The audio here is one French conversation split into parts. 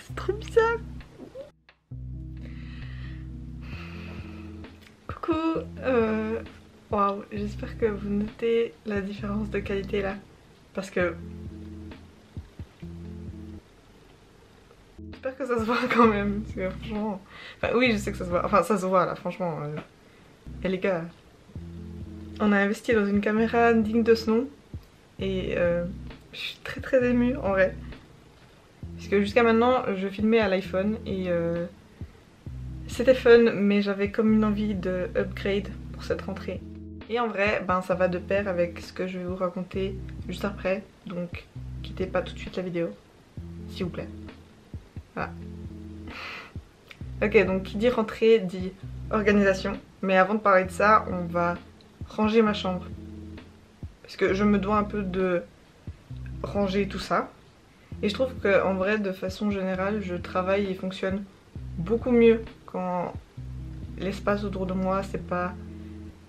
C'est trop bizarre. Coucou, waouh, j'espère que vous notez la différence de qualité là. Parce que... J'espère que ça se voit quand même, parce que franchement... Enfin oui, je sais que ça se voit, enfin ça se voit là, franchement. Et les gars, on a investi dans une caméra digne de ce nom. Et je suis très émue en vrai. Parce que jusqu'à maintenant, je filmais à l'iPhone et c'était fun, mais j'avais comme une envie de upgrade pour cette rentrée. Et en vrai, ben ça va de pair avec ce que je vais vous raconter juste après. Donc, quittez pas tout de suite la vidéo, s'il vous plaît. Voilà. Ok, donc qui dit rentrée dit organisation. Mais avant de parler de ça, on va ranger ma chambre. Parce que je me dois un peu de ranger tout ça. Et je trouve qu'en vrai, de façon générale, je travaille et fonctionne beaucoup mieux quand l'espace autour de moi, c'est pas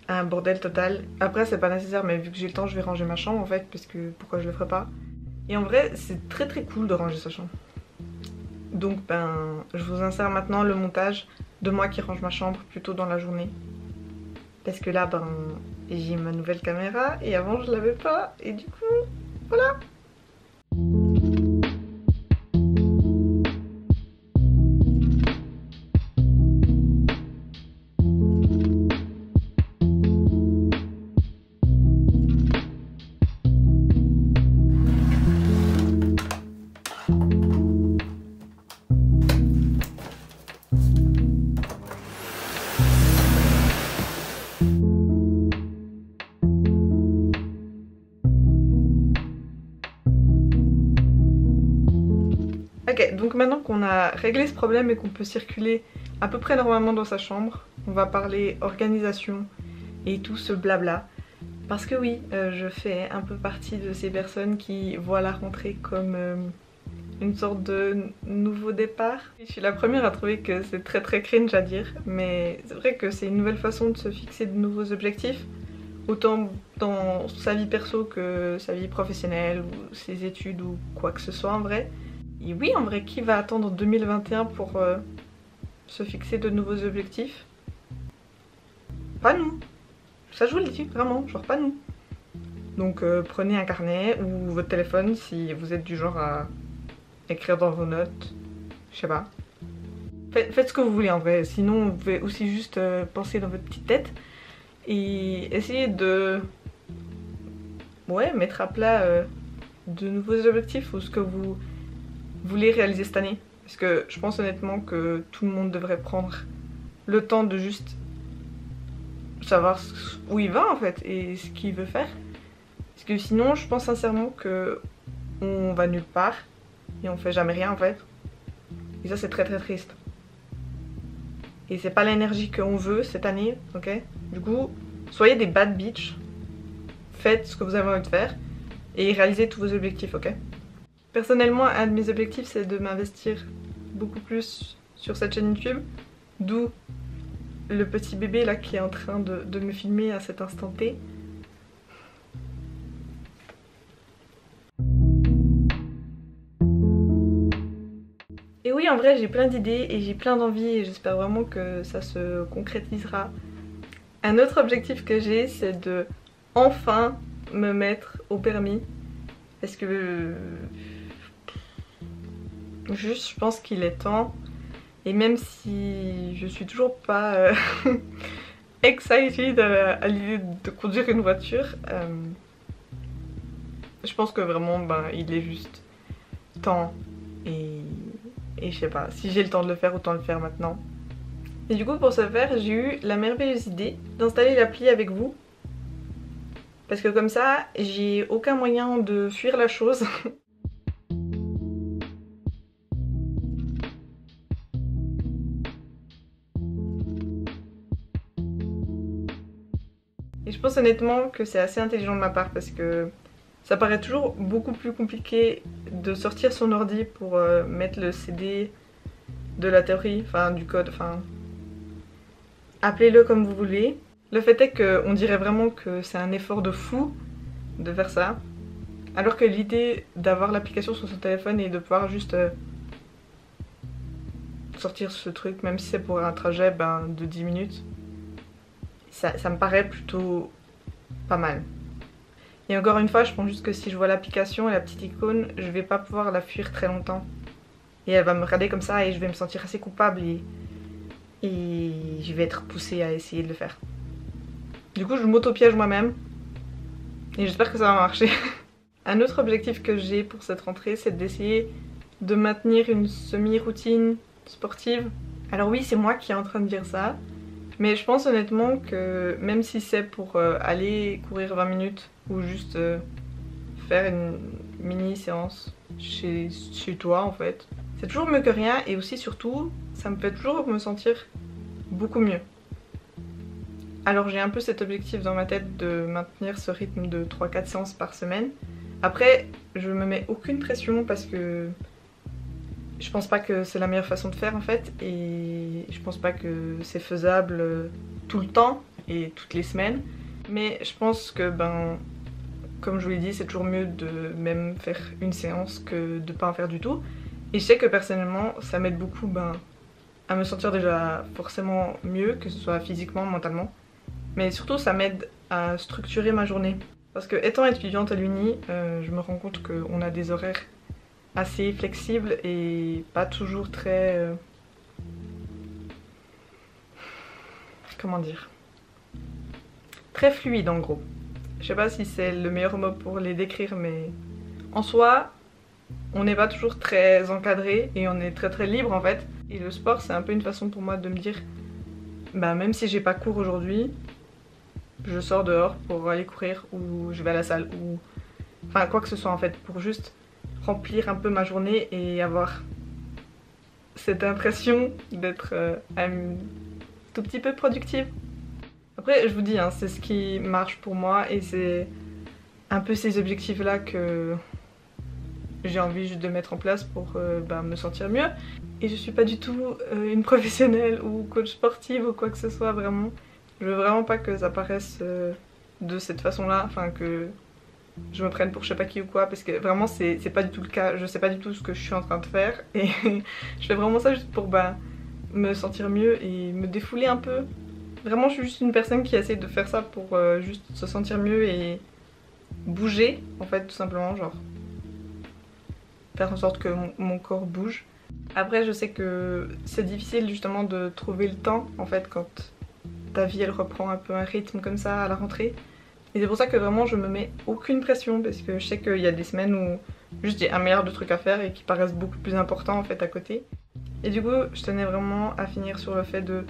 un bordel total. Après, c'est pas nécessaire, mais vu que j'ai le temps, je vais ranger ma chambre en fait, parce que pourquoi je le ferais pas. Et en vrai, c'est très cool de ranger sa chambre. Donc ben, je vous insère maintenant le montage de moi qui range ma chambre plutôt dans la journée. Parce que là, ben, j'ai ma nouvelle caméra et avant je l'avais pas. Et du coup, voilà. Ok, donc maintenant qu'on a réglé ce problème et qu'on peut circuler à peu près normalement dans sa chambre, on va parler organisation et tout ce blabla. Parce que oui, je fais un peu partie de ces personnes qui voient la rentrée comme une sorte de nouveau départ. Je suis la première à trouver que c'est très cringe à dire, mais c'est vrai que c'est une nouvelle façon de se fixer de nouveaux objectifs, autant dans sa vie perso que sa vie professionnelle ou ses études ou quoi que ce soit en vrai. Et oui, en vrai, qui va attendre 2021 pour se fixer de nouveaux objectifs? Pas nous. Ça, je vous le dis, vraiment, genre pas nous. Donc prenez un carnet ou votre téléphone si vous êtes du genre à écrire dans vos notes. Je sais pas. Faites ce que vous voulez en vrai, sinon vous pouvez aussi juste penser dans votre petite tête et essayer de... Ouais, mettre à plat de nouveaux objectifs ou ce que vous voulez réaliser cette année. Parce que je pense honnêtement que tout le monde devrait prendre le temps de juste savoir où il va en fait et ce qu'il veut faire. Parce que sinon je pense sincèrement que on va nulle part et on fait jamais rien en fait. Et ça c'est très triste. Et c'est pas l'énergie qu'on veut cette année, ok? Du coup, soyez des bad bitch, faites ce que vous avez envie de faire et réalisez tous vos objectifs, ok? Personnellement, un de mes objectifs c'est de m'investir beaucoup plus sur cette chaîne YouTube, d'où le petit bébé là qui est en train de me filmer à cet instant T. Et oui, en vrai, j'ai plein d'idées et j'ai plein d'envies et j'espère vraiment que ça se concrétisera. Un autre objectif que j'ai, c'est de enfin me mettre au permis. Parce que... juste, je pense qu'il est temps. Et même si je suis toujours pas excited à l'idée de conduire une voiture, je pense que vraiment, ben, il est juste temps. Et je sais pas, si j'ai le temps de le faire, autant le faire maintenant. Et du coup, pour ce faire, j'ai eu la merveilleuse idée d'installer l'appli avec vous. Parce que comme ça, j'ai aucun moyen de fuir la chose. Et je pense honnêtement que c'est assez intelligent de ma part parce que ça paraît toujours beaucoup plus compliqué de sortir son ordi pour mettre le CD de la théorie, enfin du code, enfin... Appelez-le comme vous voulez. Le fait est qu'on dirait vraiment que c'est un effort de fou de faire ça. Alors que l'idée d'avoir l'application sur son téléphone et de pouvoir juste sortir ce truc, même si c'est pour un trajet de 10 minutes, ça me paraît plutôt pas mal. Et encore une fois, je pense juste que si je vois l'application et la petite icône, je vais pas pouvoir la fuir très longtemps. Et elle va me regarder comme ça et je vais me sentir assez coupable et je vais être poussée à essayer de le faire. Du coup, je m'auto-piège moi-même et j'espère que ça va marcher. Un autre objectif que j'ai pour cette rentrée, c'est d'essayer de maintenir une semi-routine sportive. Alors oui, c'est moi qui est en train de dire ça, mais je pense honnêtement que même si c'est pour aller courir 20 minutes ou juste faire une mini séance chez toi en fait, c'est toujours mieux que rien et aussi surtout, ça me fait toujours me sentir beaucoup mieux. Alors j'ai un peu cet objectif dans ma tête de maintenir ce rythme de 3-4 séances par semaine. Après, je me mets aucune pression parce que je pense pas que c'est la meilleure façon de faire en fait et je pense pas que c'est faisable tout le temps et toutes les semaines. Mais je pense que comme je vous l'ai dit, c'est toujours mieux de même faire une séance que de pas en faire du tout. Et je sais que personnellement, ça m'aide beaucoup à me sentir déjà forcément mieux, que ce soit physiquement, mentalement. Mais surtout, ça m'aide à structurer ma journée. Parce que étant étudiante à l'uni, je me rends compte qu'on a des horaires assez flexibles et pas toujours très... comment dire? Très fluide en gros. Je sais pas si c'est le meilleur mot pour les décrire, mais en soi, on n'est pas toujours très encadré et on est très libre en fait. Et le sport, c'est un peu une façon pour moi de me dire, même si j'ai pas cours aujourd'hui, je sors dehors pour aller courir ou je vais à la salle ou enfin quoi que ce soit en fait, pour juste remplir un peu ma journée et avoir cette impression d'être un tout petit peu productive. Après je vous dis, hein, c'est ce qui marche pour moi et c'est un peu ces objectifs là que j'ai envie juste de mettre en place pour me sentir mieux. Et je suis pas du tout une professionnelle ou coach sportive ou quoi que ce soit, vraiment. Je veux vraiment pas que ça paraisse de cette façon là, enfin que je me prenne pour je sais pas qui ou quoi, parce que vraiment c'est pas du tout le cas, je sais pas du tout ce que je suis en train de faire et je fais vraiment ça juste pour me sentir mieux et me défouler un peu. Vraiment je suis juste une personne qui essaie de faire ça pour juste se sentir mieux et bouger en fait, tout simplement, genre faire en sorte que mon corps bouge. Après je sais que c'est difficile justement de trouver le temps en fait quand ta vie elle reprend un peu un rythme comme ça à la rentrée. Et c'est pour ça que vraiment je me mets aucune pression, parce que je sais qu'il y a des semaines où juste j'ai un milliard de trucs à faire et qui paraissent beaucoup plus importants en fait à côté. Et du coup je tenais vraiment à finir sur le fait de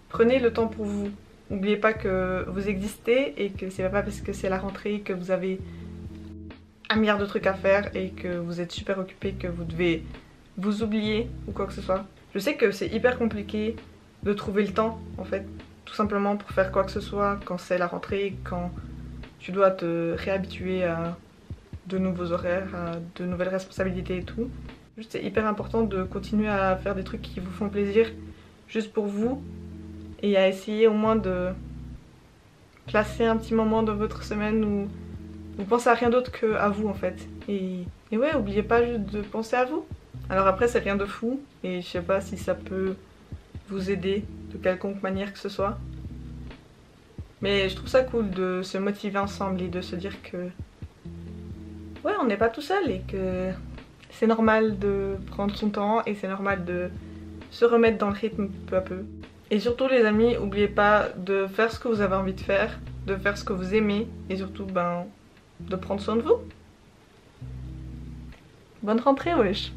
prenez le temps pour vous. N'oubliez pas que vous existez et que c'est pas parce que c'est la rentrée que vous avez un milliard de trucs à faire et que vous êtes super occupé que vous devez vous oublier ou quoi que ce soit. Je sais que c'est hyper compliqué de trouver le temps en fait, tout simplement pour faire quoi que ce soit quand c'est la rentrée, quand tu dois te réhabituer à de nouveaux horaires, à de nouvelles responsabilités et tout. Juste c'est hyper important de continuer à faire des trucs qui vous font plaisir juste pour vous et à essayer au moins de placer un petit moment dans votre semaine où vous pensez à rien d'autre qu'à vous en fait. Et ouais, oubliez pas juste de penser à vous. Alors après c'est rien de fou et je sais pas si ça peut vous aider de quelconque manière que ce soit. Mais je trouve ça cool de se motiver ensemble et de se dire que ouais, on n'est pas tout seul et que c'est normal de prendre son temps et c'est normal de se remettre dans le rythme peu à peu. Et surtout les amis, n'oubliez pas de faire ce que vous avez envie de faire ce que vous aimez et surtout de prendre soin de vous. Bonne rentrée wesh.